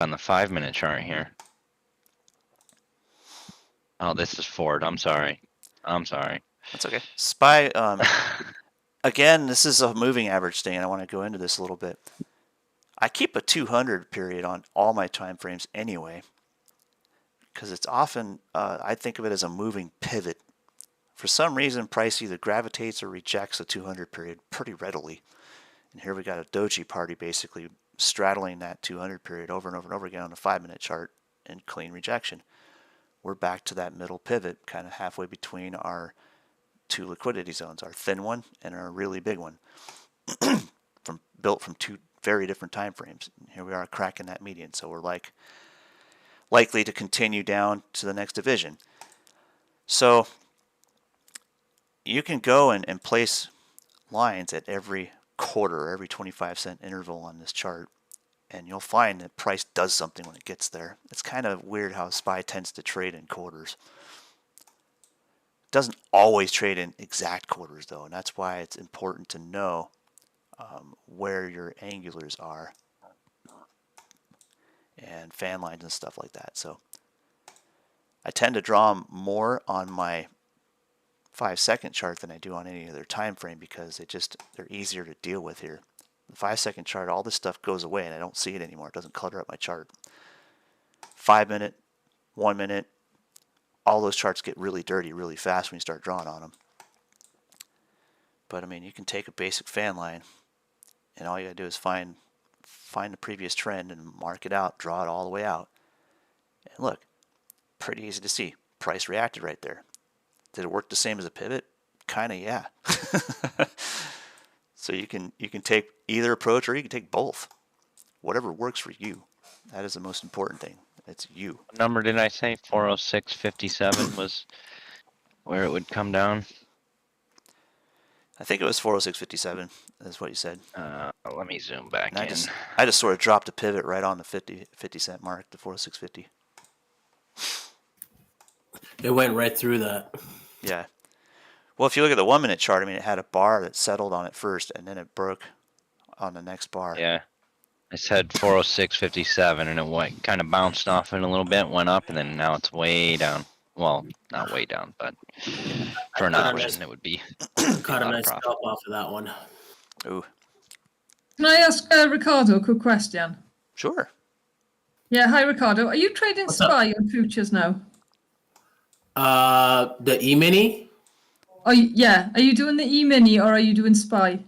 on the 5-minute chart here. Oh, this is Ford. I'm sorry. That's okay. SPY, again, this is a moving average thing, and I want to go into this a little bit. I keep a 200 period on all my time frames anyway, because it's often, I think of it as a moving pivot. For some reason, price either gravitates or rejects the 200 period pretty readily. And here we got a doji party basically straddling that 200 period over and over and over again on a 5-minute chart in clean rejection. We're back to that middle pivot, kind of halfway between our two liquidity zones, our thin one and our really big one, built from two very different time frames. And here we are cracking that median, so we're likely to continue down to the next division. So you can go and place lines at every quarter, every 25-cent interval on this chart, and you'll find that price does something when it gets there. It's kind of weird how SPY tends to trade in quarters. It doesn't always trade in exact quarters though, and that's why it's important to know where your angulars are and fan lines and stuff like that. So I tend to draw them more on my 5-second chart than I do on any other time frame because they're easier to deal with here. The 5-second chart, all this stuff goes away and I don't see it anymore. It doesn't clutter up my chart. 5-minute, 1-minute, all those charts get really dirty really fast when you start drawing on them. But I mean, you can take a basic fan line and all you gotta do is find the previous trend and mark it out, draw it all the way out. And look, pretty easy to see. Price reacted right there. Did it work the same as a pivot? Kinda, yeah. So you can take either approach or you can take both. Whatever works for you. That is the most important thing. It's you. What number did I say? 406.57 was where it would come down. I think it was 406.57. That's what you said. Let me zoom back and in. I just sort of dropped a pivot right on the 50 cent mark, the 406.50. It went right through that. Yeah. Well, if you look at the 1-minute chart, I mean, it had a bar that settled on it first, and then it broke on the next bar. Yeah. I said 406.57, and it kind of bounced off it a little bit, went up, and then now it's way down. Well, not way down, but for an option, it would be. Caught a nice scalp off of that one. Ooh. Can I ask Ricardo a quick question? Sure. Yeah, hi Ricardo. Are you trading SPY on futures now? The E-mini? Oh yeah. Are you doing the E-mini or are you doing SPY?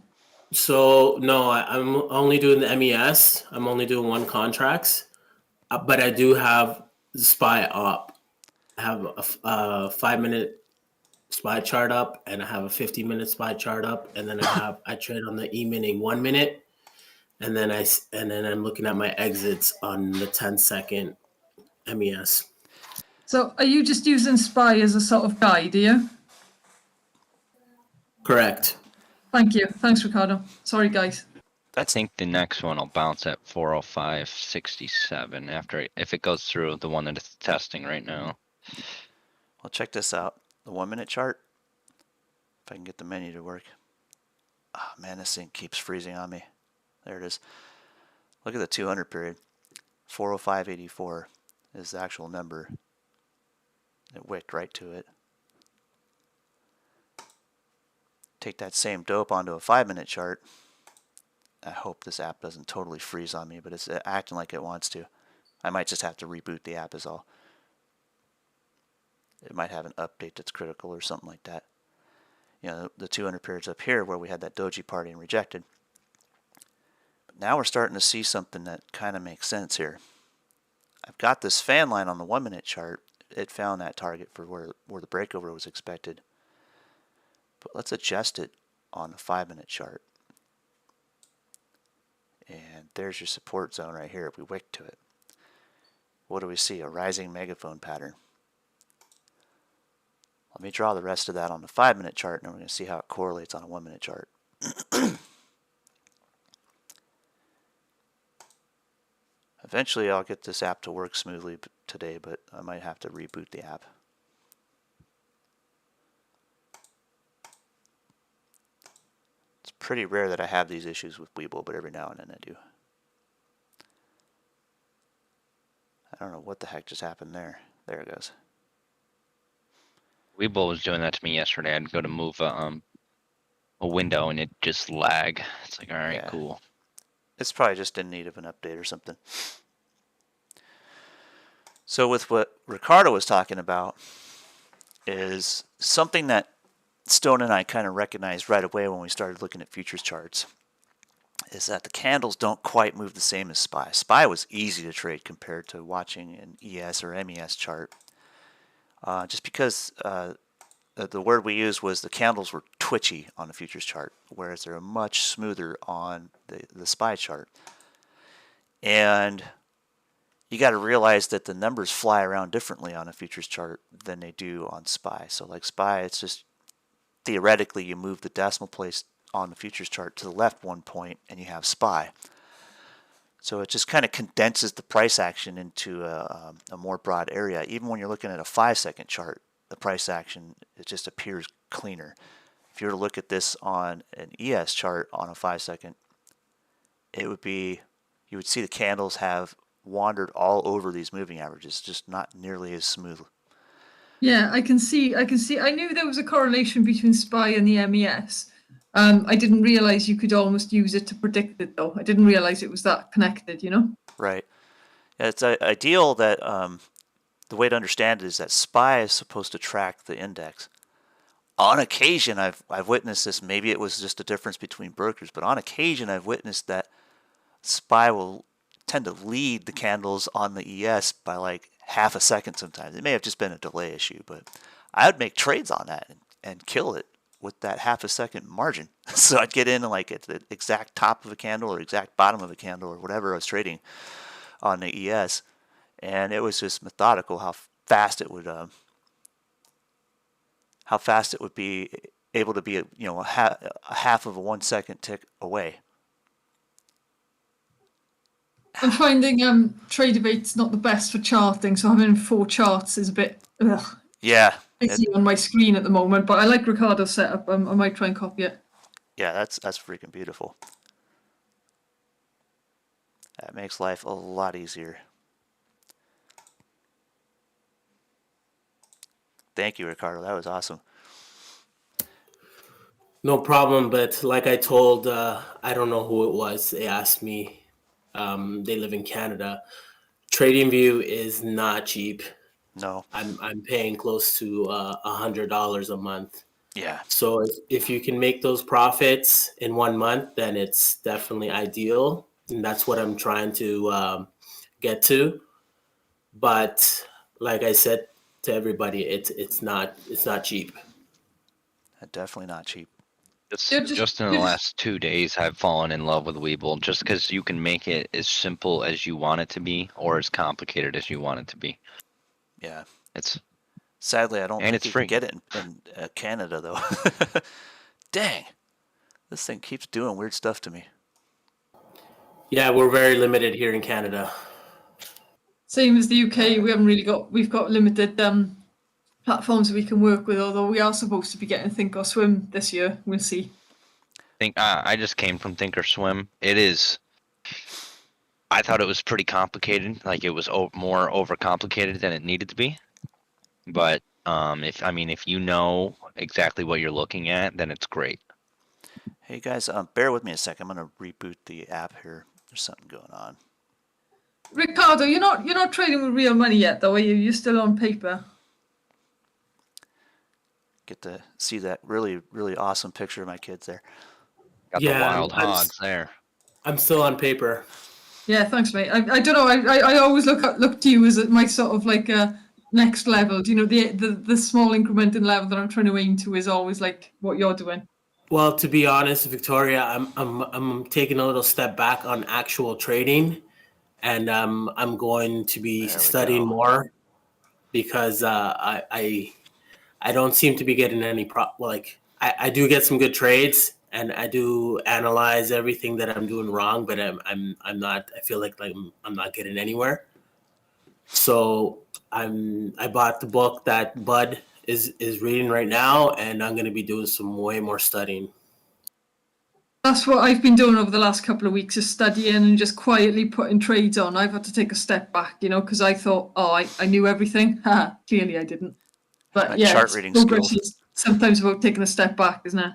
So no, I'm only doing the MES. I'm only doing one contracts, but I do have the SPY up. I have a 5-minute SPY chart up, and I have a 50-minute SPY chart up, and then I trade on the E-mini 1 minute, and then I'm looking at my exits on the 10-second MES. So are you just using SPY as a sort of guide, are you? Correct. Thank you. Thanks, Ricardo. Sorry, guys. I think the next one will bounce at 405.67 if it goes through the one that it's testing right now. Well, check this out. The 1-minute chart. If I can get the menu to work. Oh, man, this thing keeps freezing on me. There it is. Look at the 200 period. 405.84 is the actual number. It wicked right to it. Take that same dope onto a 5-minute chart. I hope this app doesn't totally freeze on me, but it's acting like it wants to. I might just have to reboot the app is all. It might have an update that's critical or something like that. You know, the 200 periods up here where we had that doji party and rejected. But now we're starting to see something that kind of makes sense here. I've got this fan line on the 1-minute chart. It found that target for where the breakover was expected. But let's adjust it on the 5-minute chart. And there's your support zone right here if we wick to it. What do we see? A rising megaphone pattern. Let me draw the rest of that on the 5-minute chart, and then we're going to see how it correlates on a 1-minute chart. Eventually I'll get this app to work smoothly today, but I might have to reboot the app. It's pretty rare that I have these issues with Webull, but every now and then I do. I don't know what the heck just happened there. There it goes. Weeble was doing that to me yesterday. I'd go to move a window and it just lag. It's like, all right, Yeah. cool. It's probably just in need of an update or something. So with what Ricardo was talking about is something that Stone and I kind of recognized right away when we started looking at futures charts, is that the candles don't quite move the same as SPY. SPY was easy to trade compared to watching an ES or MES chart. Just because the word we used was the candles were twitchy on the futures chart, whereas they're much smoother on the SPY chart. And you got to realize that the numbers fly around differently on a futures chart than they do on SPY. So like SPY, it's just theoretically you move the decimal place on the futures chart to the left 1 point and you have SPY. So it just kind of condenses the price action into a more broad area. Even when you're looking at a 5-second chart, the price action, it just appears cleaner. If you were to look at this on an ES chart on a 5-second, it would be, you would see the candles have wandered all over these moving averages, just not nearly as smooth. Yeah, I can see. I knew there was a correlation between SPY and the MES. I didn't realize you could almost use it to predict it, though. I didn't realize it was that connected, you know? Right. Yeah, it's ideal that the way to understand it is that SPY is supposed to track the index. On occasion, I've witnessed this. Maybe it was just a difference between brokers, but on occasion, I've witnessed that SPY will tend to lead the candles on the ES by like half a second sometimes. It may have just been a delay issue, but I would make trades on that and kill it with that half a second margin. So I'd get in like at the exact top of a candle or exact bottom of a candle or whatever I was trading on the ES, and it was just methodical how fast it would be able to be a half of a 1 second tick away. I'm finding TradeAbate's not the best for charting, so having 4 charts is a bit Yeah, busy on my screen at the moment. But I like Ricardo's setup. I might try and copy it. yeah, that's freaking beautiful. That makes life a lot easier. Thank you, Ricardo. That was awesome. No problem. But like I told, I don't know who it was. They asked me. They live in Canada. TradingView is not cheap. No. I'm paying close to $100 a month. Yeah. So if you can make those profits in 1 month, then it's definitely ideal, and that's what I'm trying to get to. But like I said to everybody, it's not cheap. Definitely not cheap. Just in the last 2 days, I've fallen in love with Weeble just because you can make it as simple as you want it to be or as complicated as you want it to be. Yeah. It's Sadly, I don't And think it's you free. can get it in Canada, though. Dang. This thing keeps doing weird stuff to me. Yeah, we're very limited here in Canada. Same as the UK, we've got limited platforms we can work with. Although we are supposed to be getting Thinkorswim this year, we'll see. I just came from Thinkorswim. It is. I thought it was pretty complicated. Like it was more overcomplicated than it needed to be. But if you know exactly what you're looking at, then it's great. Hey guys, bear with me a second. I'm gonna reboot the app here. There's something going on. Ricardo, you're not trading with real money yet, though, are you? You're still on paper. Get to see that really, really awesome picture of my kids there. Got Yeah, the wild I'm- hogs there. I'm still on paper. Yeah, thanks, mate. I don't know. I always look to you as my sort of like next level. You know, the small incremental level that I'm trying to aim to is always like what you're doing. Well, to be honest, Victoria, I'm taking a little step back on actual trading, and I'm going to be There we studying go. more because I don't seem to be getting any I do get some good trades and I do analyze everything that I'm doing wrong, but I'm not. I feel like I'm not getting anywhere. So I bought the book that Bud is reading right now, and I'm going to be doing some way more studying. That's what I've been doing over the last couple of weeks, is studying and just quietly putting trades on. I've had to take a step back, because I thought, oh, I knew everything. Clearly I didn't. My But yeah, chart it's reading progress skills. is sometimes about taking a step back, isn't it?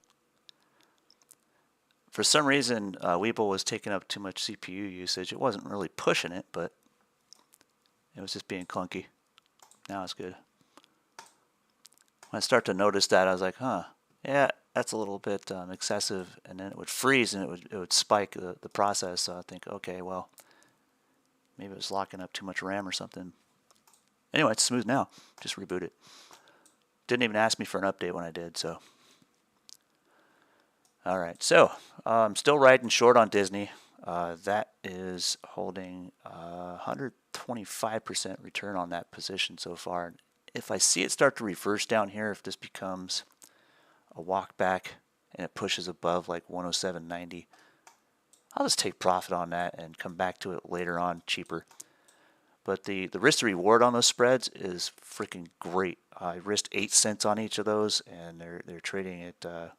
For some reason, Weeble was taking up too much CPU usage. It wasn't really pushing it, but it was just being clunky. Now it's good. When I start to notice that, I was like, huh, yeah, that's a little bit excessive. And then it would freeze and it would spike the process. So I think, okay, well, maybe it was locking up too much RAM or something. Anyway, it's smooth now. Just reboot it. Didn't even ask me for an update when I did, so. All right, so I'm still riding short on Disney. That is holding 125% return on that position so far. If I see it start to reverse down here, if this becomes a walk back and it pushes above like 107.90, I'll just take profit on that and come back to it later on cheaper. But the risk to reward on those spreads is freaking great. I risked 8 cents on each of those, and they're trading at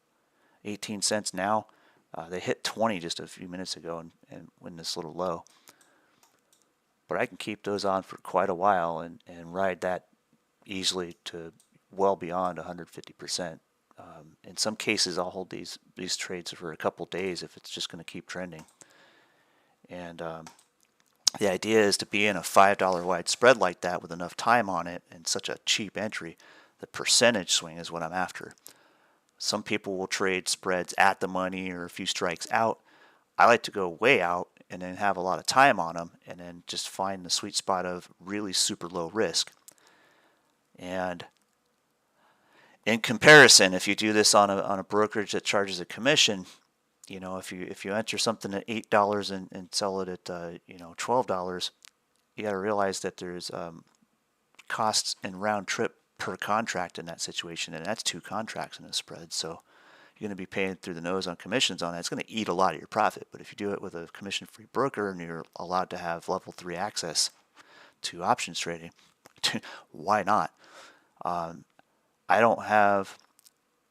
18 cents now. They hit 20 just a few minutes ago and win this little low. But I can keep those on for quite a while and ride that easily to well beyond 150%. In some cases, I'll hold these trades for a couple days if it's just going to keep trending. And the idea is to be in a $5 wide spread like that with enough time on it and such a cheap entry. The percentage swing is what I'm after. Some people will trade spreads at the money or a few strikes out. I like to go way out and then have a lot of time on them and then just find the sweet spot of really super low risk. And in comparison, if you do this on a brokerage that charges a commission, if you enter something at $8 and sell it at $12, you got to realize that there's costs in round trip per contract in that situation, and that's 2 contracts in a spread. So you're going to be paying through the nose on commissions on that. It's going to eat a lot of your profit. But if you do it with a commission-free broker and you're allowed to have level 3 access to options trading, why not? I don't have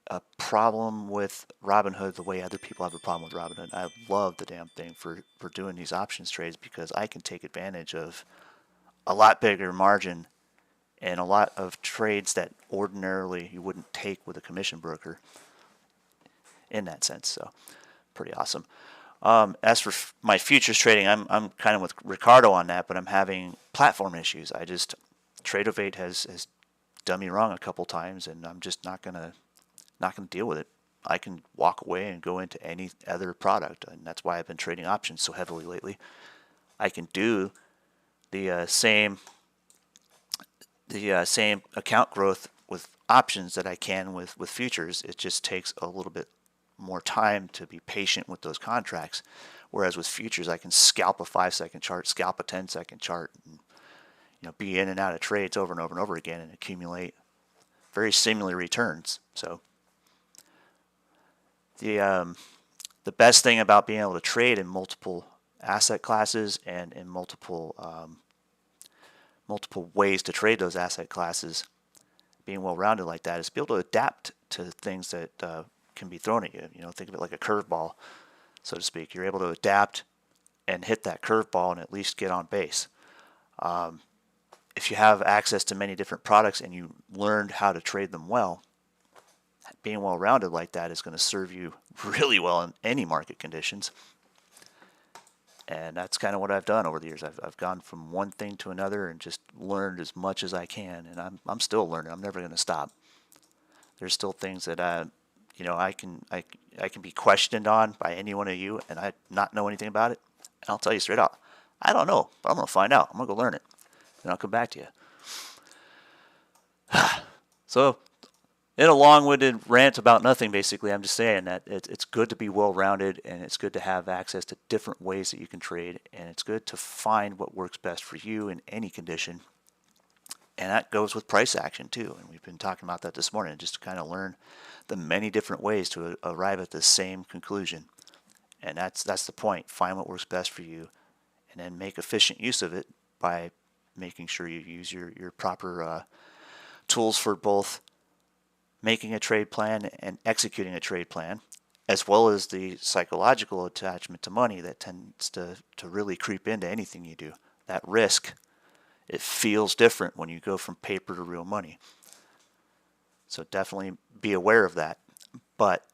a problem with Robinhood the way other people have a problem with Robinhood. I love the damn thing for doing these options trades because I can take advantage of a lot bigger margin and a lot of trades that ordinarily you wouldn't take with a commission broker in that sense. So pretty awesome. As for my futures trading, I'm kind of with Ricardo on that, but I'm having platform issues. Tradovate has done me wrong a couple times, and I'm just not gonna deal with it. I can walk away and go into any other product, and that's why I've been trading options so heavily lately. I can do the same account growth with options that I can with futures. It just takes a little bit more time to be patient with those contracts. Whereas with futures, I can scalp a 5-second chart, scalp a 10-second chart, and be in and out of trades over and over and over again and accumulate very similar returns. So the best thing about being able to trade in multiple asset classes and in multiple ways to trade those asset classes, being well-rounded like that, is be able to adapt to things that can be thrown at you. Think of it like a curveball, so to speak. You're able to adapt and hit that curveball and at least get on base. If you have access to many different products and you learned how to trade them well, being well-rounded like that is going to serve you really well in any market conditions. And that's kind of what I've done over the years. I've gone from one thing to another and just learned as much as I can. And I'm still learning. I'm never going to stop. There's still things that I can be questioned on by any one of you, and I not know anything about it. And I'll tell you straight out, I don't know, but I'm going to find out. I'm going to go learn it, and I'll come back to you. So, in a long-winded rant about nothing, basically, I'm just saying that it's good to be well-rounded, and it's good to have access to different ways that you can trade, and it's good to find what works best for you in any condition. And that goes with price action too, and we've been talking about that this morning, just to kind of learn the many different ways to arrive at the same conclusion. And that's the point. Find what works best for you, and then make efficient use of it by making sure you use your proper tools for both making a trade plan and executing a trade plan, as well as the psychological attachment to money that tends to really creep into anything you do. That risk, it feels different when you go from paper to real money. So definitely be aware of that. But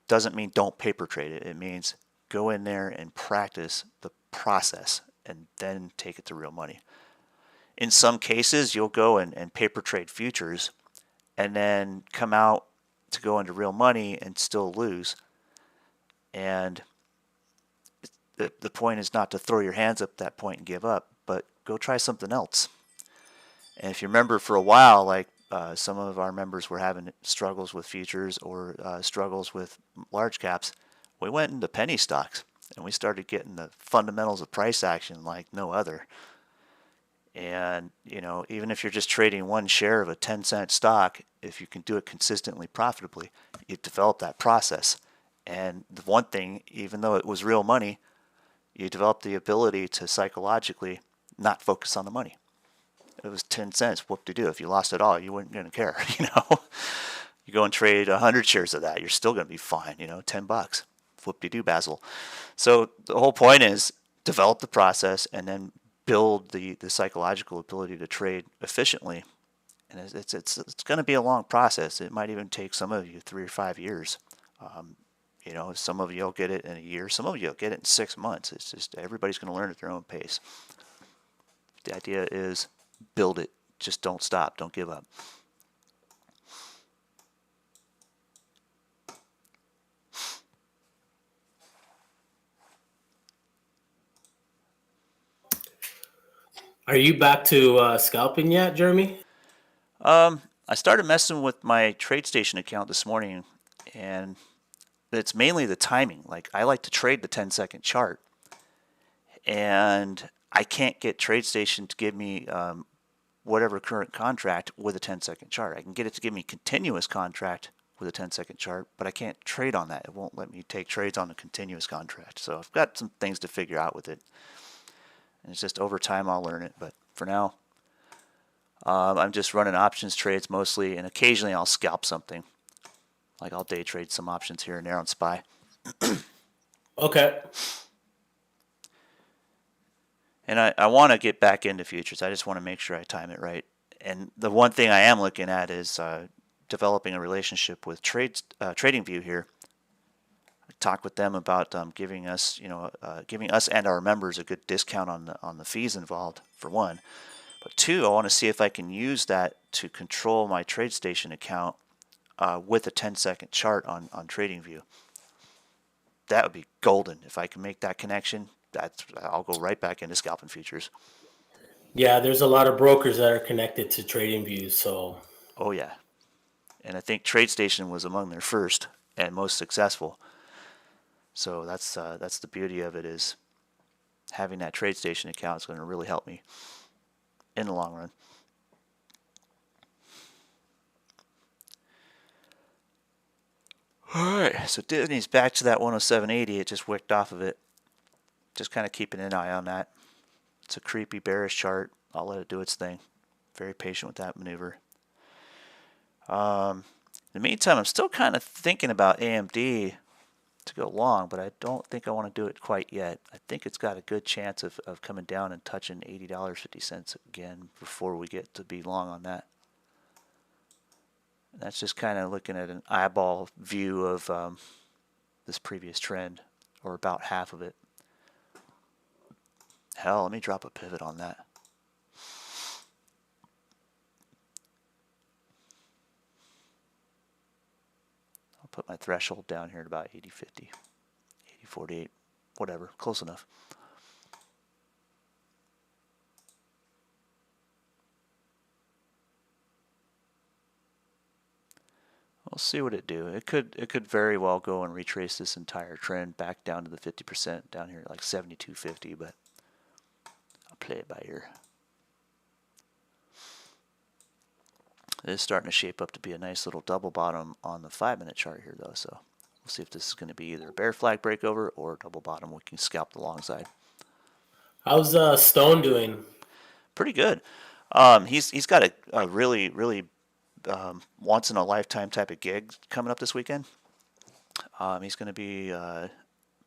doesn't mean don't paper trade it. It means go in there and practice the process and then take it to real money. In some cases, you'll go and paper trade futures and then come out to go into real money and still lose. And the point is not to throw your hands up at that point and give up, but go try something else. And if you remember, for a while, like some of our members were having struggles with futures or struggles with large caps, we went into penny stocks and we started getting the fundamentals of price action like no other. And, you know, even if you're just trading one share of a 10-cent stock, if you can do it consistently profitably, you develop that process. And the one thing, even though it was real money, you develop the ability to psychologically not focus on the money. It was 10 cents, whoop-de-doo. If you lost it all, you weren't going to care, you know. You go and trade 100 shares of that, you're still going to be fine, you know, $10. Whoop-de-doo, Basil. So the whole point is develop the process and then build the psychological ability to trade efficiently. And it's going to be a long process. It might even take some of you 3 or 5 years. You know, some of you will get it in a year. Some of you will get it in 6 months. It's just everybody's going to learn at their own pace. The idea is build it. Just don't stop. Don't give up. Are you back to scalping yet, Jeremy? I started messing with my TradeStation account this morning, and it's mainly the timing. Like, I like to trade the 10-second chart, and I can't get TradeStation to give me whatever current contract with a 10-second chart. I can get it to give me continuous contract with a 10-second chart, but I can't trade on that. It won't let me take trades on a continuous contract. So I've got some things to figure out with it. And it's just over time I'll learn it. But for now, I'm just running options trades mostly, and occasionally I'll scalp something. Like I'll day trade some options here and there on SPY. Okay. And I want to get back into futures. I just want to make sure I time it right. And the one thing I am looking at is developing a relationship with TradingView here. I talked with them about giving us and our members a good discount on the fees involved, for one. But two, I want to see if I can use that to control my TradeStation account with a 10-second chart on TradingView. That would be golden. If I can make that connection, I'll go right back into scalping futures. Yeah, there's a lot of brokers that are connected to TradingView, so. Oh yeah, and I think TradeStation was among their first and most successful. So that's the beauty of it, is having that TradeStation account is going to really help me in the long run. All right, so Disney's back to that 107.80. It just wicked off of it. Just kind of keeping an eye on that. It's a creepy bearish chart. I'll let it do its thing. Very patient with that maneuver. In the meantime, I'm still kind of thinking about AMD to go long, but I don't think I want to do it quite yet. I think it's got a good chance of coming down and touching $80.50 again before we get to be long on that. And that's just kind of looking at an eyeball view of this previous trend, or about half of it. Hell, let me drop a pivot on that. I'll put my threshold down here at about 80.50, 80.48, whatever, close enough. We'll see what it do. It could very well go and retrace this entire trend back down to the 50% down here at like 72.50, but I'll play it by ear. It is starting to shape up to be a nice little double bottom on the 5-minute chart here, though. So we'll see if this is going to be either a bear flag breakover or a double bottom. We can scalp the long side. How's Stone doing? Pretty good. He's got a really once in a lifetime type of gig coming up this weekend. He's going to be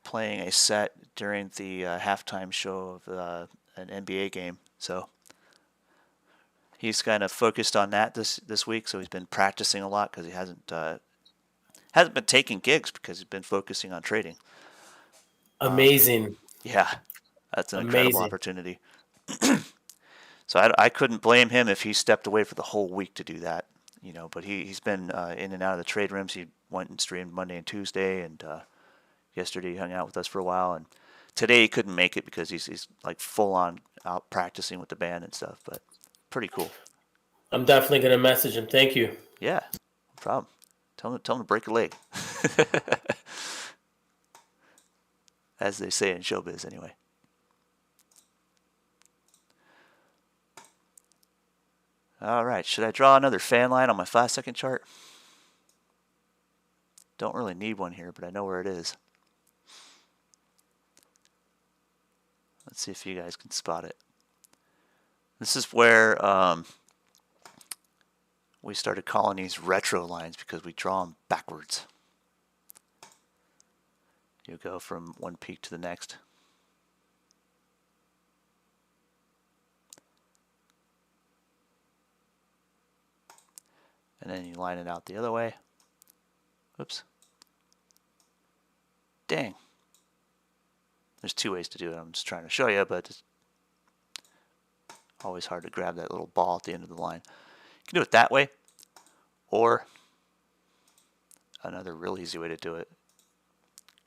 playing a set during the halftime show of an NBA game. So he's kind of focused on that this week. So he's been practicing a lot because he hasn't been taking gigs because he's been focusing on trading. Amazing. Yeah, that's an incredible Amazing. opportunity. So I couldn't blame him if he stepped away for the whole week to do that, But he's been in and out of the trade rooms. He went and streamed Monday and Tuesday, and yesterday he hung out with us for a while. And today he couldn't make it because he's like full on out practicing with the band and stuff. But pretty cool. I'm definitely gonna message him. Thank you. Yeah, no problem. Tell him to break a leg, as they say in showbiz, anyway. All right, should I draw another fan line on my 5-second chart? Don't really need one here, but I know where it is. Let's see if you guys can spot it. This is where we started calling these retro lines because we draw them backwards. You go from one peak to the next. And then you line it out the other way. Oops. Dang. There's two ways to do it. I'm just trying to show you, but it's always hard to grab that little ball at the end of the line. You can do it that way, or another real easy way to do it.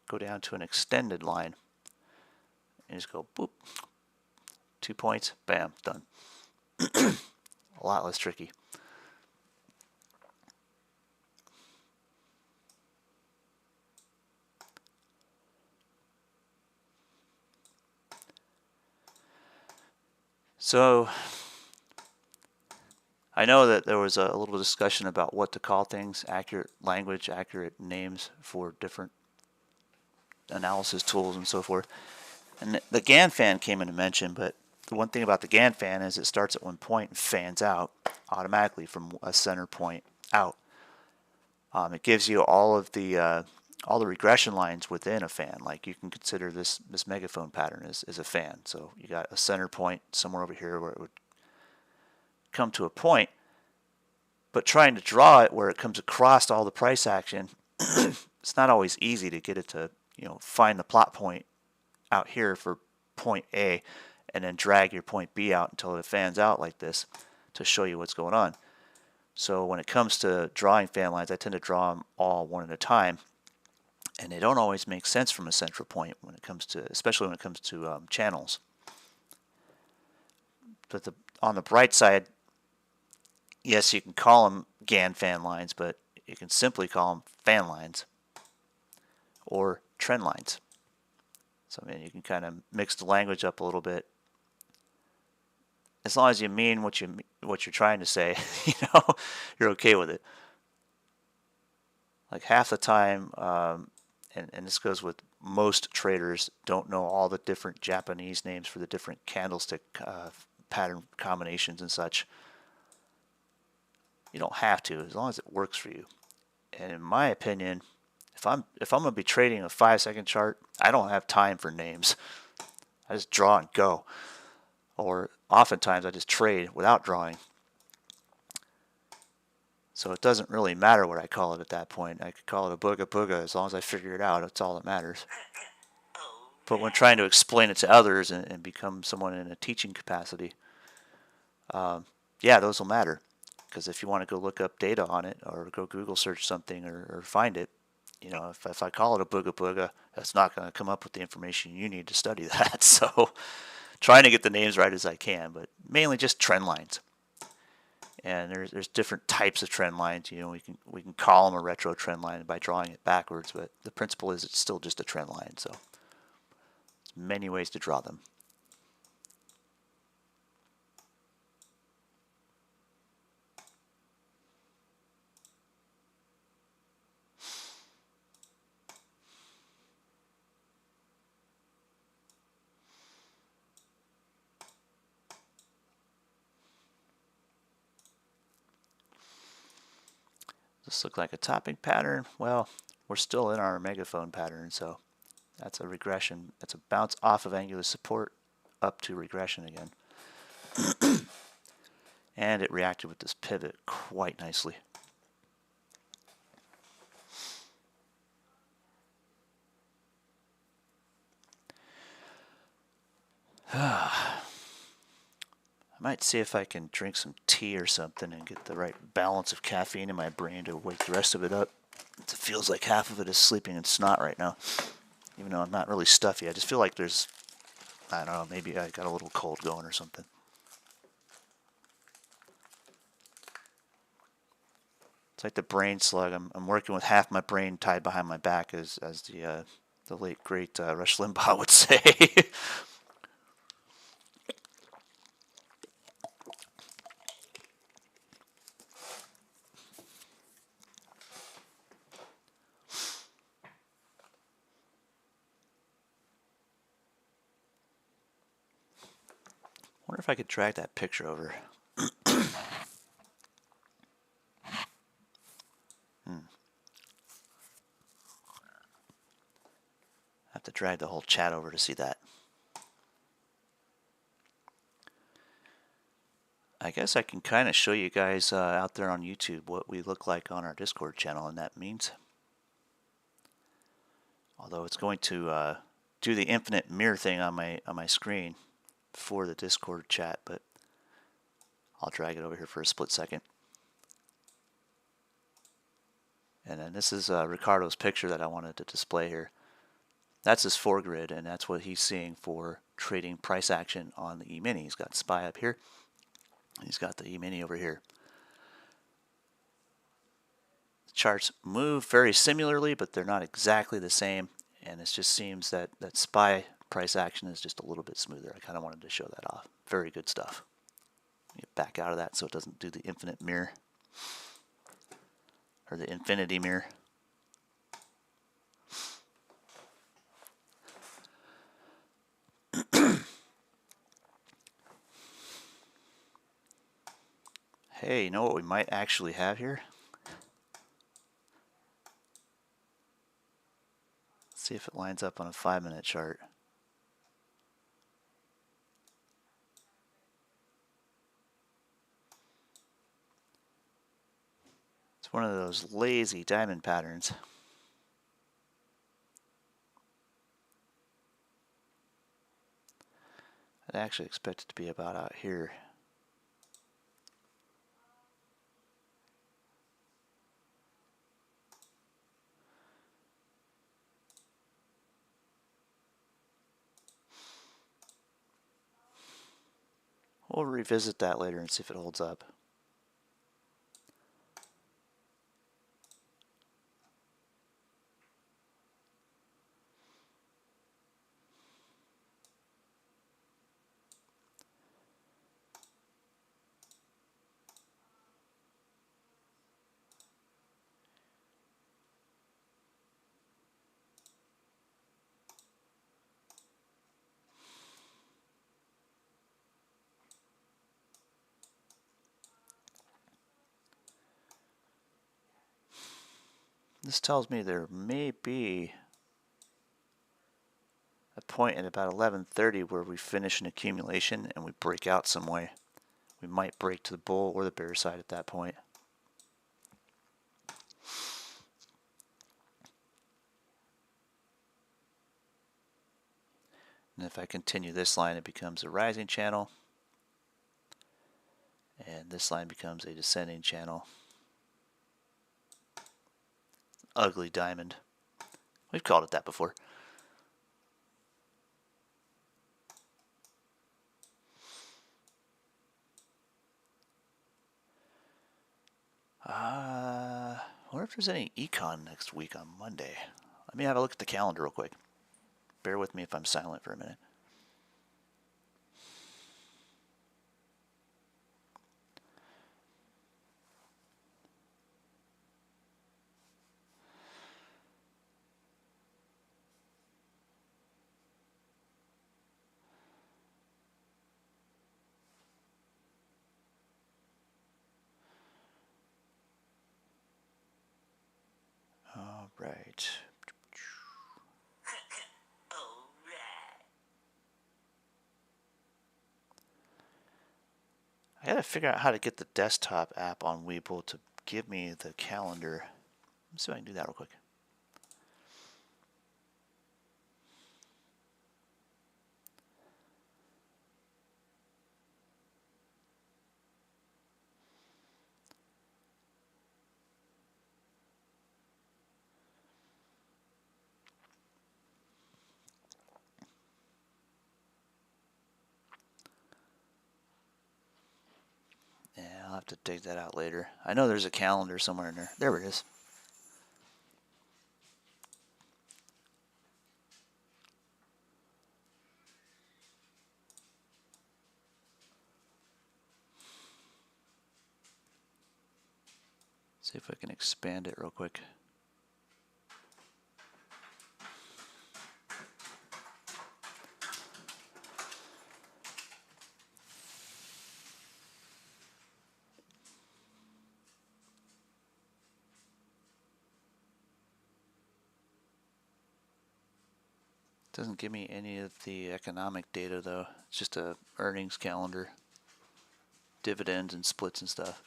Go down to an extended line and just go boop. 2 points, bam, done. A lot less tricky. So I know that there was a little discussion about what to call things, accurate language, accurate names for different analysis tools and so forth. And the GANFan came into mention, but the one thing about the GANFan is it starts at one point and fans out automatically from a center point out. It gives you all the regression lines within a fan. Like you can consider this megaphone pattern as a fan. So you got a center point somewhere over here where it would come to a point, but trying to draw it where it comes across all the price action, it's not always easy to get it to find the plot point out here for point A and then drag your point B out until it fans out like this to show you what's going on. So when it comes to drawing fan lines, I tend to draw them all one at a time, and they don't always make sense from a central point when it comes to, especially when it comes to channels. But on the bright side, yes, you can call them GAN fan lines, but you can simply call them fan lines or trend lines. So I mean, you can kind of mix the language up a little bit. As long as you mean what you're trying to say, you're okay with it. Like half the time, and this goes with most traders, don't know all the different Japanese names for the different candlestick pattern combinations and such. You don't have to, as long as it works for you. And in my opinion, if I'm going to be trading a 5-second chart, I don't have time for names. I just draw and go. Or oftentimes I just trade without drawing. So it doesn't really matter what I call it at that point. I could call it a booga booga as long as I figure it out. That's all that matters. But when trying to explain it to others and become someone in a teaching capacity, yeah, those will matter. Because if you want to go look up data on it or go Google search something or find it, if I call it a booga booga, that's not going to come up with the information you need to study that. So trying to get the names right as I can, but mainly just trend lines. And there's different types of trend lines. We can call them a retro trend line by drawing it backwards, but the principle is it's still just a trend line. So there's many ways to draw them. Does this look like a topping pattern? Well, we're still in our megaphone pattern, so that's a regression. That's a bounce off of angular support up to regression again. And it reacted with this pivot quite nicely. I might see if I can drink some tea or something and get the right balance of caffeine in my brain to wake the rest of it up. It feels like half of it is sleeping in snot right now. Even though I'm not really stuffy, I just feel like there's, I don't know, maybe I got a little cold going or something. It's like the brain slug. I'm working with half my brain tied behind my back, as the late great Rush Limbaugh would say. Wonder if I could drag that picture over. I have to drag the whole chat over to see that. I guess I can kind of show you guys out there on YouTube what we look like on our Discord channel, and that means, although it's going to do the infinite mirror thing on my screen for the Discord chat, but I'll drag it over here for a split second. And then this is Ricardo's picture that I wanted to display here. That's his foregrid, and that's what he's seeing for trading price action on the E-mini. He's got SPY up here. He's got the E-mini over here. The charts move very similarly, but they're not exactly the same. And it just seems that SPY price action is just a little bit smoother. I kind of wanted to show that off. Very good stuff. Get back out of that so it doesn't do the infinite mirror. Or the infinity mirror. Hey, you know what we might actually have here? Let's see if it lines up on a 5-minute chart. It's one of those lazy diamond patterns. I'd actually expect it to be about out here. We'll revisit that later and see if it holds up. This tells me there may be a point at about 11:30 where we finish an accumulation and we break out some way. We might break to the bull or the bear side at that point. And if I continue this line, it becomes a rising channel. And this line becomes a descending channel. Ugly diamond. We've called it that before. I wonder if there's any econ next week on Monday. Let me have a look at the calendar real quick. Bear with me if I'm silent for a minute. All right. right. I gotta figure out how to get the desktop app on Webull to give me the calendar. Let's see if I can do that real quick. Yeah, I'll have to dig that out later. I know there's a calendar somewhere in there. There it is. See if I can expand it real quick. Doesn't give me any of the economic data though. It's just a earnings calendar, dividends and splits and stuff.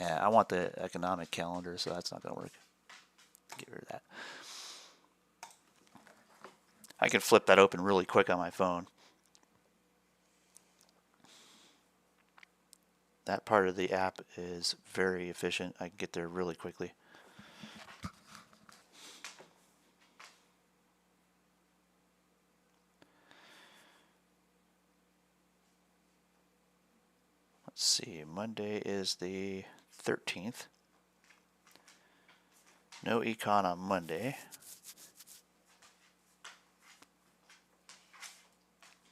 Yeah, I want the economic calendar, so that's not gonna work. Get rid of that. I can flip that open really quick on my phone. That part of the app is very efficient. I can get there really quickly. Let's see, Monday is the 13th. No econ on Monday.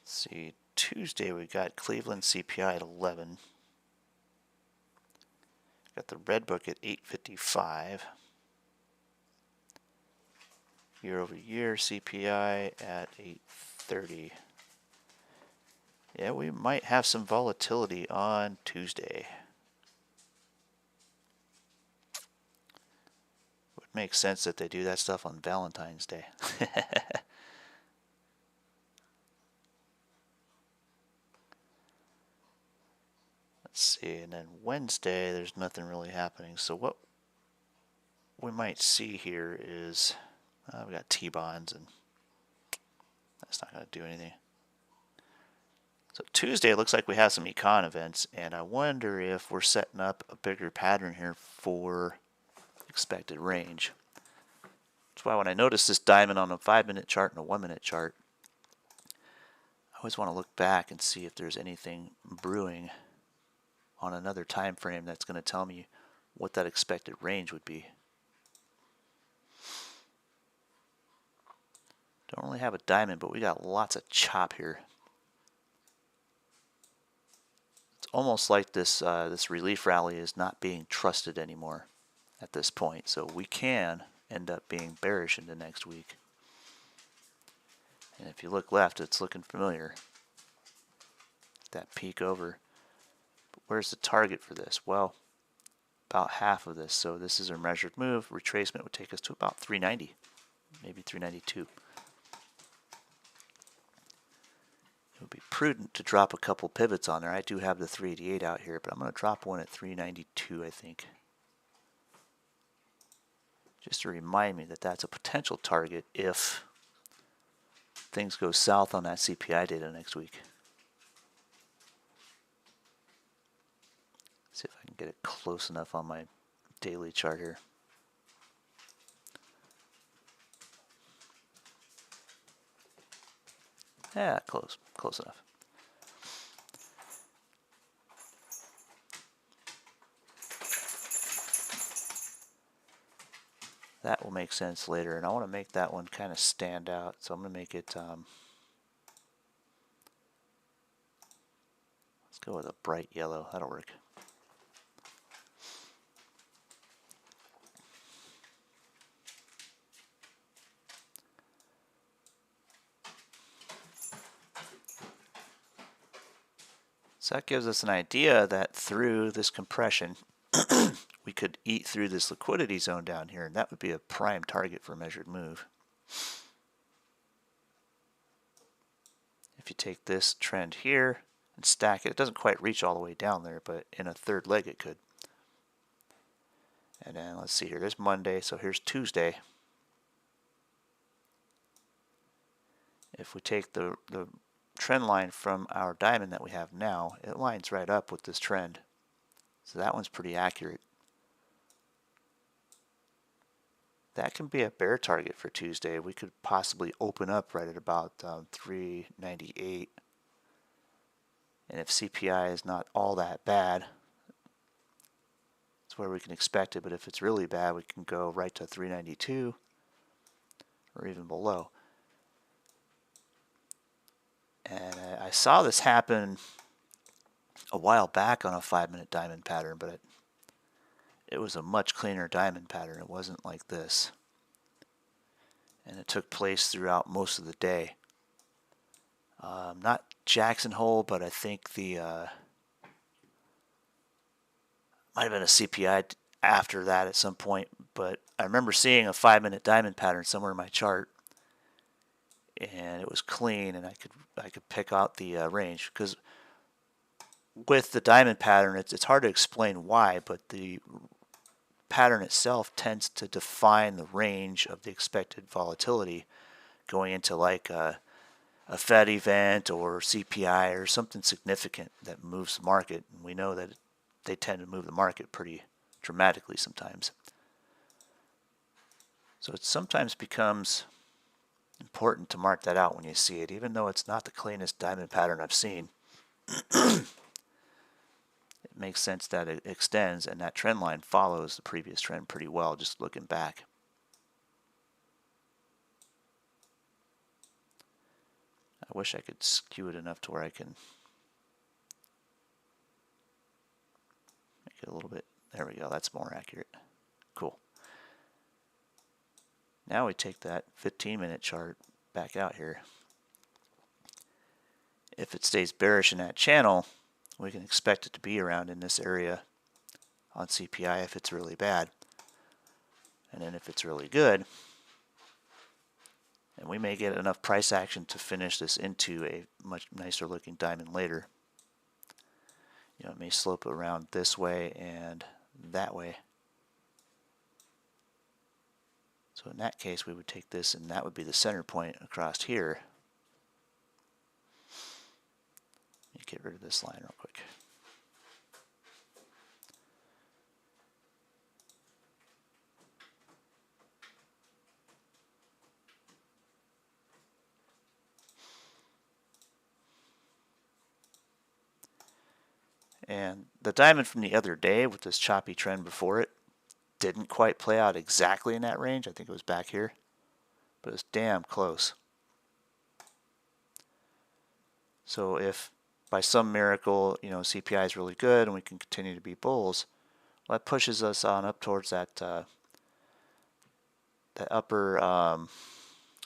Let's see, Tuesday we got Cleveland CPI at 11. Got the Red Book at 855. Year over year CPI at 830. Yeah, we might have some volatility on Tuesday. Would make sense that they do that stuff on Valentine's Day. Let's see, and then Wednesday there's nothing really happening. So what we might see here is we got T-bonds, and that's not going to do anything. So Tuesday it looks like we have some econ events, and I wonder if we're setting up a bigger pattern here for expected range. That's why when I notice this diamond on a 5-minute chart and a 1-minute chart, I always want to look back and see if there's anything brewing on another time frame that's going to tell me what that expected range would be. Don't really have a diamond, but we got lots of chop here. It's almost like this this relief rally is not being trusted anymore at this point, so we can end up being bearish into next week. And if you look left, it's looking familiar. That peak over. But where's the target for this? Well, about half of this. So this is a measured move. Retracement would take us to about 390, maybe 392. It would be prudent to drop a couple pivots on there. I do have the 388 out here, but I'm going to drop one at 392, I think. Just to remind me that that's a potential target if things go south on that CPI data next week. See if I can get it close enough on my daily chart here. Yeah, close enough. That will make sense later, and I want to make that one kind of stand out, so I'm going to make it, let's go with a bright yellow, that'll work. So that gives us an idea that through this compression, we could eat through this liquidity zone down here, and that would be a prime target for a measured move. If you take this trend here and stack it, it doesn't quite reach all the way down there, but in a third leg it could. And then let's see here, there's Monday, so here's Tuesday. If we take the trend line from our diamond that we have now, it lines right up with this trend. So that one's pretty accurate. That can be a bear target for Tuesday. We could possibly open up right at about 398. And if CPI is not all that bad, that's where we can expect it. But if it's really bad, we can go right to 392 or even below. And I saw this happen a while back on a 5-minute diamond pattern, but it was a much cleaner diamond pattern. It wasn't like this. And it took place throughout most of the day. Not Jackson Hole, but I think the might have been a CPI after that at some point. But I remember seeing a 5-minute diamond pattern somewhere in my chart, and it was clean, and I could pick out the range, because with the diamond pattern, it's hard to explain why, but the pattern itself tends to define the range of the expected volatility going into like a Fed event or CPI or something significant that moves the market. And we know that they tend to move the market pretty dramatically sometimes. So it sometimes becomes important to mark that out when you see it, even though it's not the cleanest diamond pattern I've seen. It makes sense that it extends, and that trend line follows the previous trend pretty well, just looking back. I wish I could skew it enough to where I can make it a little bit. There we go, that's more accurate. Cool. Now we take that 15-minute chart back out here. If it stays bearish in that channel, we can expect it to be around in this area on CPI if it's really bad. And then if it's really good, and we may get enough price action to finish this into a much nicer looking diamond later. You know, it may slope around this way and that way. So in that case, we would take this, and that would be the center point across here. Let me get rid of this line real quick. And the diamond from the other day with this choppy trend before it didn't quite play out exactly in that range. I think it was back here, but it's damn close. So if by some miracle, you know, CPI is really good and we can continue to be bulls, well, that pushes us on up towards that that upper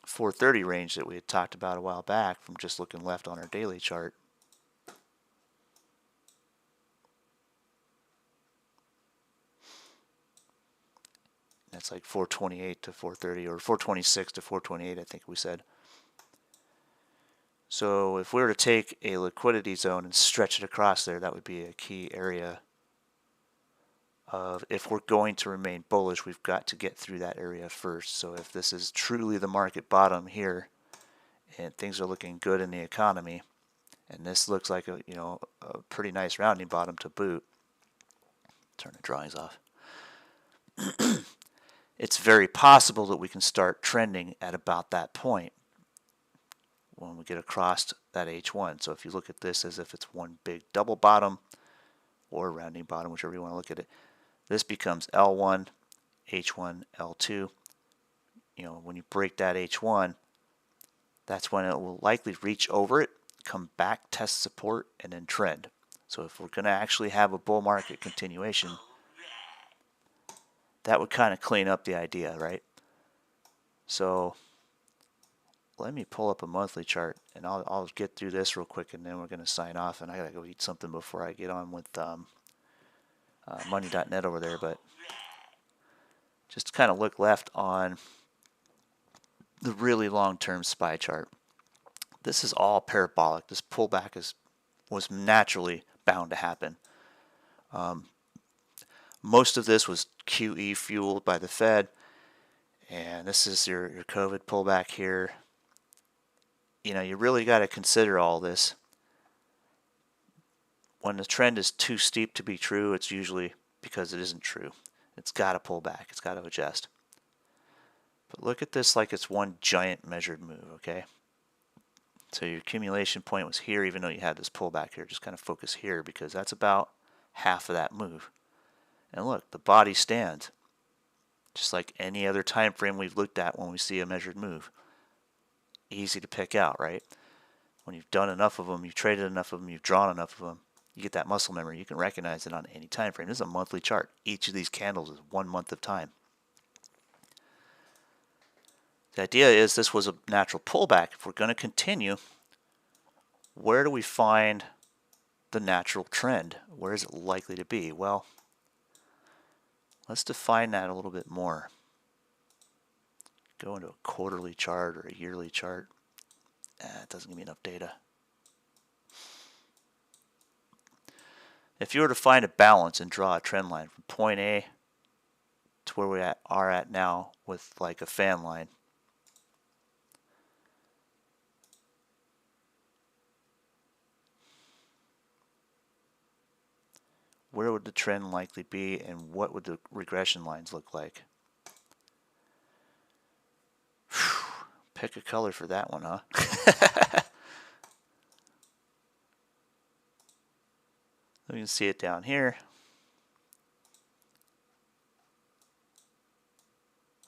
430 range that we had talked about a while back from just looking left on our daily chart. That's like 428 to 430, or 426 to 428, I think we said. So if we were to take a liquidity zone and stretch it across there, that would be a key area of, if we're going to remain bullish, we've got to get through that area first. So if this is truly the market bottom here, and things are looking good in the economy, and this looks like a, you know, a pretty nice rounding bottom to boot. Turn the drawings off. It's very possible that we can start trending at about that point when we get across that H1. So if you look at this as if it's one big double bottom or rounding bottom, whichever you want to look at it, this becomes L1, H1, L2. You know, when you break that H1, that's when it will likely reach over it, come back, test support, and then trend. So if we're going to actually have a bull market continuation, that would kind of clean up the idea, right? So let me pull up a monthly chart, and I'll get through this real quick, and then we're going to sign off, and I got to go eat something before I get on with money.net over there. But just to kind of look left on the really long-term SPY chart. This is all parabolic. This pullback was naturally bound to happen. Most of this was QE fueled by the Fed, and this is your COVID pullback here. You know, you really got to consider all this. When the trend is too steep to be true, it's usually because it isn't true. It's got to pull back. It's got to adjust. But look at this like it's one giant measured move, okay? So your accumulation point was here, even though you had this pullback here. Just kind of focus here because that's about half of that move. And look, the body stands. Just like any other time frame we've looked at when we see a measured move. Easy to pick out, right? When you've done enough of them, you've traded enough of them, you've drawn enough of them, you get that muscle memory. You can recognize it on any time frame. This is a monthly chart. Each of these candles is 1 month of time. The idea is this was a natural pullback. If we're going to continue, where do we find the natural trend? Where is it likely to be? Well, let's define that a little bit more. Go into a quarterly chart or a yearly chart. It doesn't give me enough data. If you were to find a balance and draw a trend line from point A to where we are at now with like a fan line, where would the trend likely be, and what would the regression lines look like? Whew. Pick a color for that one, huh? We can see it down here.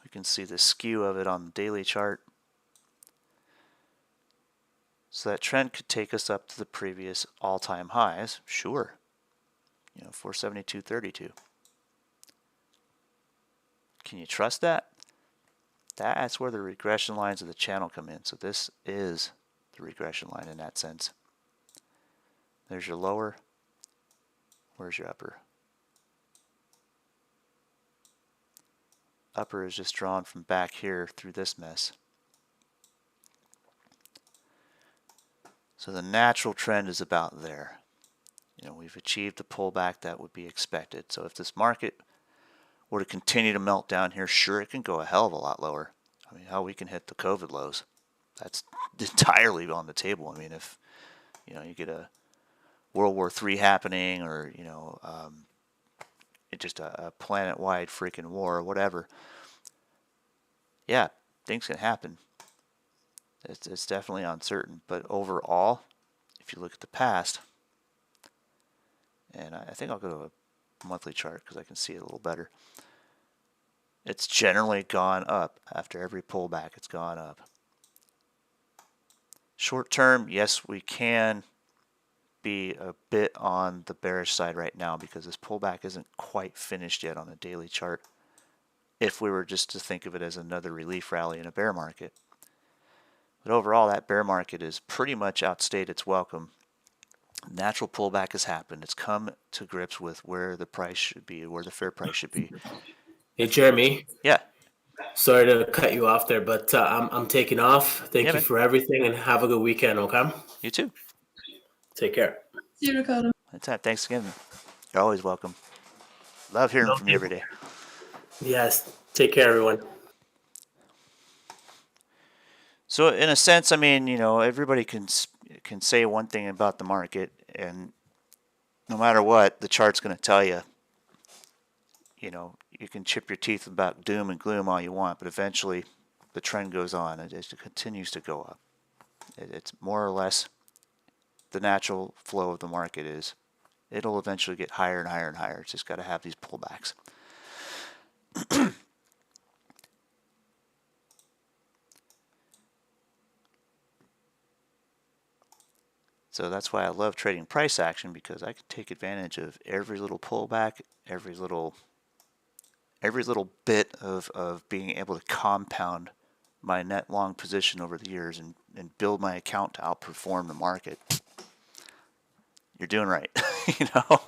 We can see the skew of it on the daily chart. So that trend could take us up to the previous all-time highs, sure. You know, 472.32. Can you trust that? That's where the regression lines of the channel come in. So this is the regression line in that sense. There's your lower. Where's your upper? Upper is just drawn from back here through this mess. So the natural trend is about there. You know, we've achieved the pullback that would be expected. So if this market were to continue to melt down here, sure, it can go a hell of a lot lower. I mean, how we can hit the COVID lows, that's entirely on the table. I mean, if, you know, you get a World War III happening, or, you know, just a planet-wide freaking war or whatever, yeah, things can happen. It's definitely uncertain. But overall, if you look at the past, and I think I'll go to a monthly chart because I can see it a little better. It's generally gone up. After every pullback, it's gone up. Short term, yes, we can be a bit on the bearish side right now because this pullback isn't quite finished yet on the daily chart. If we were just to think of it as another relief rally in a bear market. But overall, that bear market is pretty much outstayed its welcome. Natural pullback has happened. It's come to grips with where the price should be, where the fair price should be. Hey, Jeremy. Yeah. Sorry to cut you off there, but I'm taking off. Thank you man. for everything, and have a good weekend, okay? You too. Take care. See you, Ricardo. That's it. Thanks again. You're always welcome. Love hearing from you every day. Yes. Take care, everyone. So in a sense, I mean, you know, everybody can say one thing about the market, and no matter what, the chart's going to tell you. You know, you can chip your teeth about doom and gloom all you want, but eventually the trend goes on. It continues to go up. It's more or less the natural flow of the market is. It'll eventually get higher and higher and higher. It's just got to have these pullbacks. So that's why I love trading price action, because I can take advantage of every little pullback, every little bit of being able to compound my net long position over the years and build my account to outperform the market, you're doing right. You know?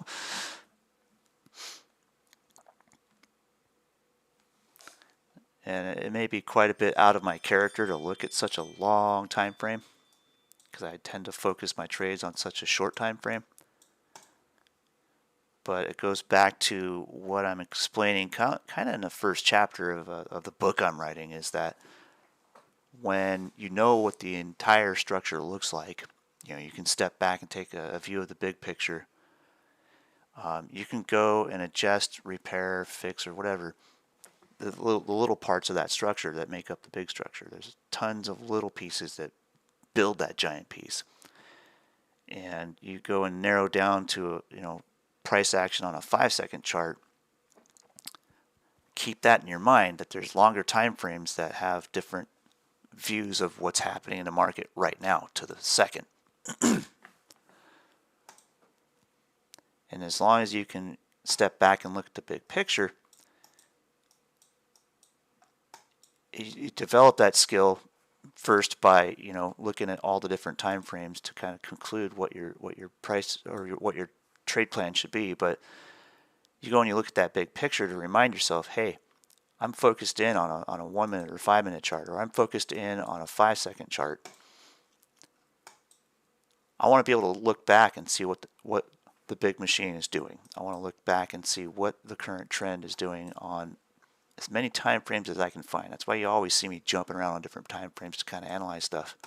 And it may be quite a bit out of my character to look at such a long time frame, because I tend to focus my trades on such a short time frame. But it goes back to what I'm explaining kind of in the first chapter of the book I'm writing, is that when you know what the entire structure looks like, you know, you can step back and take a view of the big picture. You can go and adjust, repair, fix, or whatever the little parts of that structure that make up the big structure. There's tons of little pieces that build that giant piece. And you go and narrow down to, you know, price action on a 5-second chart. Keep that in your mind, that there's longer time frames that have different views of what's happening in the market right now to the second. And as long as you can step back and look at the big picture, you develop that skill first by, you know, looking at all the different time frames to kind of conclude what your price or what your trade plan should be. But you go and you look at that big picture to remind yourself, hey, I'm focused in on a 1 minute or 5 minute chart, or I'm focused in on a 5-second chart. I want to be able to look back and see what the big machine is doing. I want to look back and see what the current trend is doing on as many time frames as I can find. That's why you always see me jumping around on different time frames to kind of analyze stuff.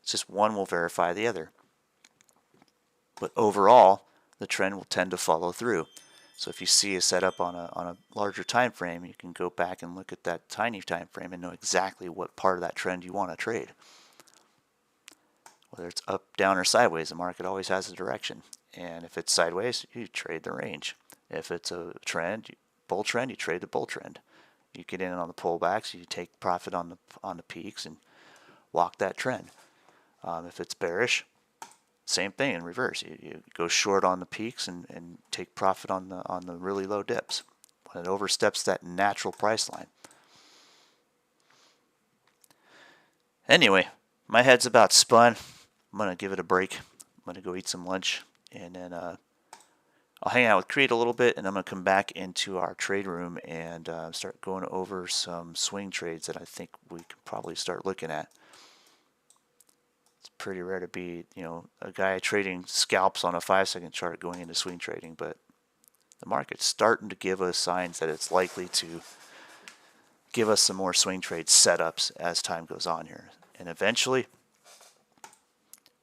It's just one will verify the other. But overall, the trend will tend to follow through. So if you see a setup on a larger time frame, you can go back and look at that tiny time frame and know exactly what part of that trend you want to trade. Whether it's up, down, or sideways, the market always has a direction. And if it's sideways, you trade the range. If it's a trend, bull trend, you trade the bull trend. You get in on the pullbacks, you take profit on the peaks and walk that trend. If it's bearish, same thing in reverse. You go short on the peaks and take profit on the really low dips when it oversteps that natural price line. Anyway, my head's about spun. I'm gonna give it a break. I'm gonna go eat some lunch, and then I'll hang out with Creed a little bit, and I'm gonna come back into our trade room and start going over some swing trades that I think we can probably start looking at. Pretty rare to be, you know, a guy trading scalps on a 5-second chart going into swing trading, but the market's starting to give us signs that it's likely to give us some more swing trade setups as time goes on here. And eventually,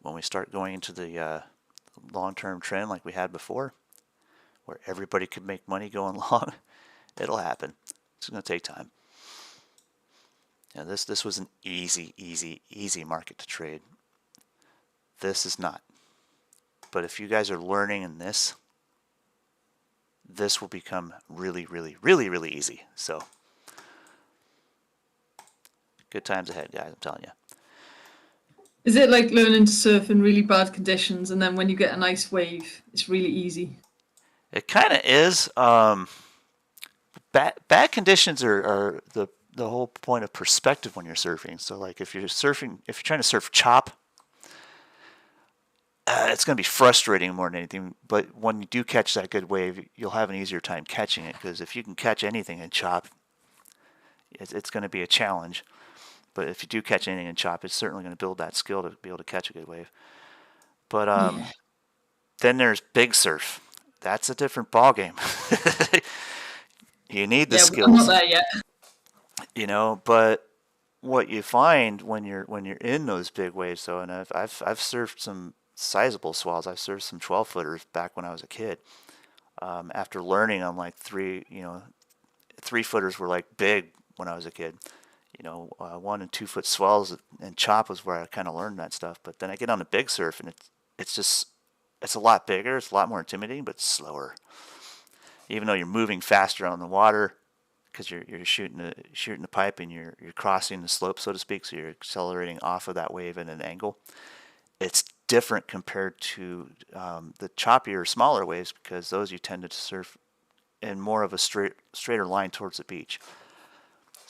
when we start going into the long-term trend like we had before, where everybody could make money going long, it'll happen. It's going to take time. Now, this was an easy market to trade. This is not. But if you guys are learning in this will become really easy. So, good times ahead, guys, I'm telling you. Is it like learning to surf in really bad conditions, and then when you get a nice wave, it's really easy? It kind of is. Bad conditions are the whole point of perspective when you're surfing. So, like if you're trying to surf chop, it's going to be frustrating more than anything. But when you do catch that good wave, you'll have an easier time catching it, because if you can catch anything in chop, it's going to be a challenge. But if you do catch anything in chop, it's certainly going to build that skill to be able to catch a good wave. But then there's big surf. That's a different ballgame. You need the skills. I'm not there yet. You know, but what you find when you're in those big waves, though, and I've surfed some sizable swells. I've surfed some 12-footers back when I was a kid. After learning on like 3-footers were like big when I was a kid. You know, 1 and 2 foot swells and chop was where I kind of learned that stuff. But then I get on the big surf, and it's a lot bigger. It's a lot more intimidating, but it's slower. Even though you're moving faster on the water, because you're shooting the pipe and you're crossing the slope, so to speak. So you're accelerating off of that wave at an angle. It's different compared to the choppier, smaller waves, because those you tend to surf in more of a straighter line towards the beach.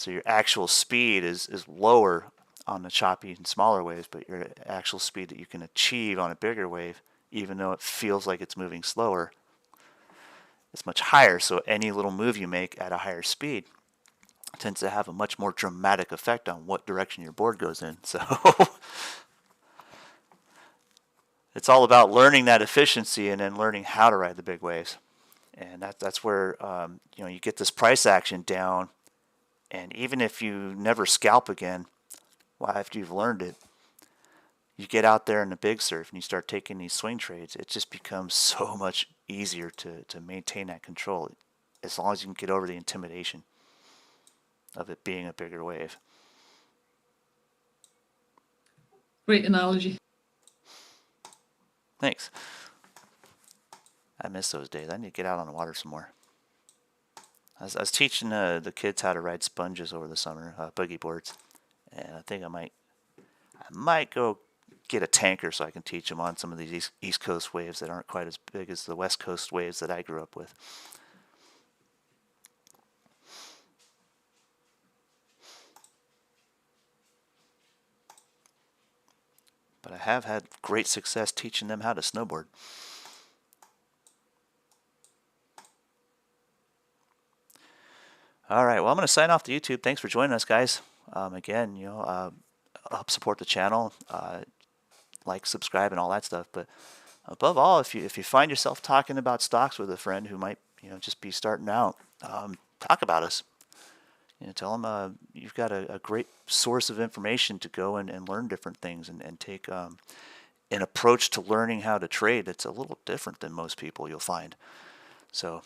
So your actual speed is lower on the choppy and smaller waves, but your actual speed that you can achieve on a bigger wave, even though it feels like it's moving slower, is much higher. So any little move you make at a higher speed tends to have a much more dramatic effect on what direction your board goes in. So it's all about learning that efficiency and then learning how to ride the big waves. And that's where you get this price action down. And even if you never scalp again, well, after you've learned it, you get out there in the big surf and you start taking these swing trades. It just becomes so much easier to maintain that control, as long as you can get over the intimidation of it being a bigger wave. Great analogy. Thanks. I miss those days. I need to get out on the water some more. I was teaching the kids how to ride sponges over the summer, boogie boards, and I think I might go get a tanker so I can teach them on some of these East Coast waves that aren't quite as big as the West Coast waves that I grew up with. But I have had great success teaching them how to snowboard. All right, well, I'm going to sign off the YouTube. Thanks for joining us, guys. Again, help support the channel, like, subscribe, and all that stuff. But above all, if you find yourself talking about stocks with a friend who might just be starting out, talk about us. Tell them you've got a great source of information to go and learn different things and take an approach to learning how to trade that's a little different than most people you'll find. So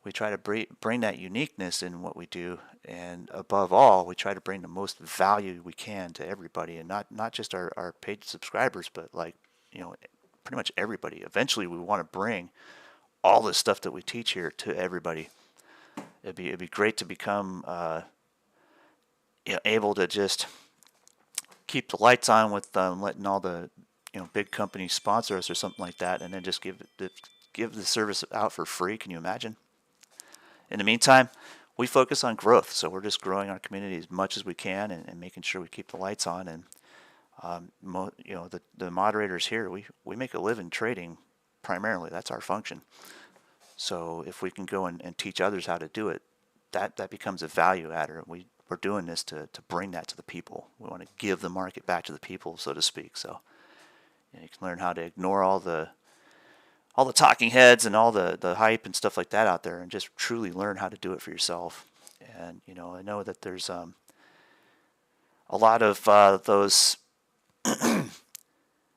we try to bring that uniqueness in what we do, and above all, we try to bring the most value we can to everybody, and not just our paid subscribers, but pretty much everybody. Eventually, we want to bring all the stuff that we teach here to everybody. It'd be great to become able to just keep the lights on with letting all the big companies sponsor us or something like that, and then just give the service out for free. Can you imagine? In the meantime, we focus on growth, so we're just growing our community as much as we can and making sure we keep the lights on. And the moderators here, we make a living trading primarily. That's our function. So if we can go and teach others how to do it, that becomes a value adder. We're doing this to bring that to the people. We want to give the market back to the people, so to speak. So you can learn how to ignore all the talking heads and all the hype and stuff like that out there, and just truly learn how to do it for yourself. And I know that there's a lot of those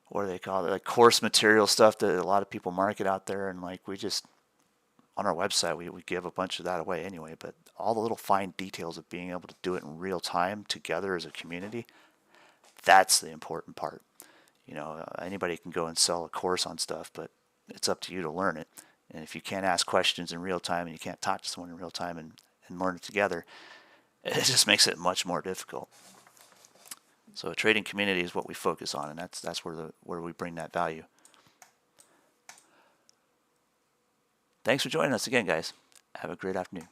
what do they call it, like course material stuff that a lot of people market out there, and we just on our website we give a bunch of that away anyway. But all the little fine details of being able to do it in real time together as a community, that's the important part. Anybody can go and sell a course on stuff, but it's up to you to learn it. And if you can't ask questions in real time and you can't talk to someone in real time and learn it together, it just makes it much more difficult. So a trading community is what we focus on, and that's where we bring that value. Thanks for joining us again, guys. Have a great afternoon.